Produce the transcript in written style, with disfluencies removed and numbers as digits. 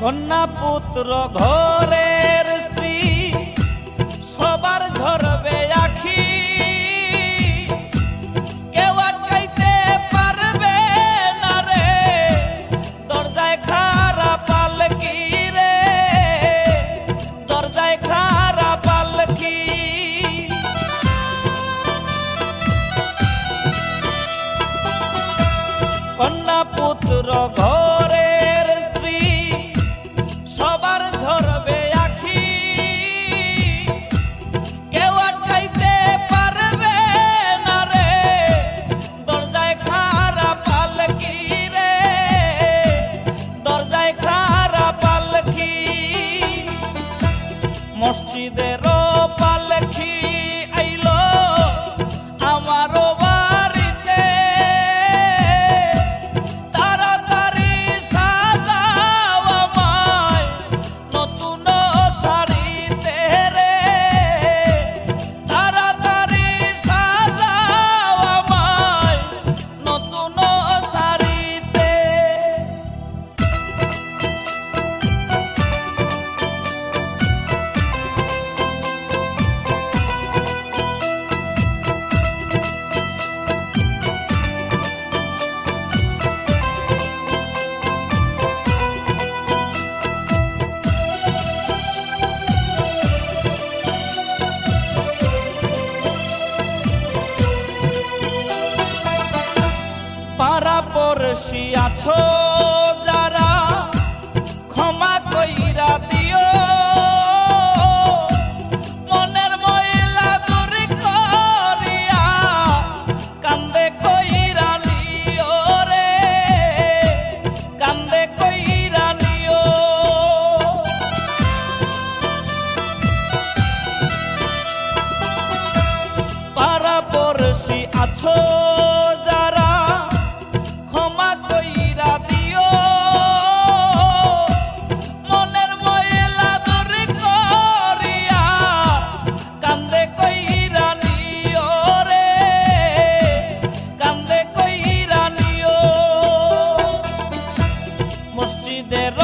কন্যা পুত্র ঘরের স্ত্রী সবার ঝরবে আখি, কেউ আটকাইতে পারবে না রে দরজায় খাড়া পালকি রে, দরজায় খাড়া পালকি। কন্যা পুত্র ঘরের স্ত্রী সবার ঝরবে আখি, কেউ আটকাইতে পারবে না রে দরজায় খাড়া পালকি রে, দরজায় খাড়া পালকি। মসজিদের পালকি আইলো আমারও বাড়িতে, তাড়াতাড়ি সাজাও আমায় নতুন শাড়িতে রে, তাড়াতাড়ি সাজাও আমায় নতুন শাড়িতে। পাড়া পড়শি আছো যারা ক্ষমা কইরা দিও, মনের ময়লা দূর করিয়া কান্দে কইরা নিও রে, কান্দে কইরা নিও। পাড়া পড়শি আছো যারা ক্ষমা কইরা দিও, মনের ময়লা দূর করিয়া কান্দে কইরা নিও রে, কান্দে কইরা নিও। মসজিদের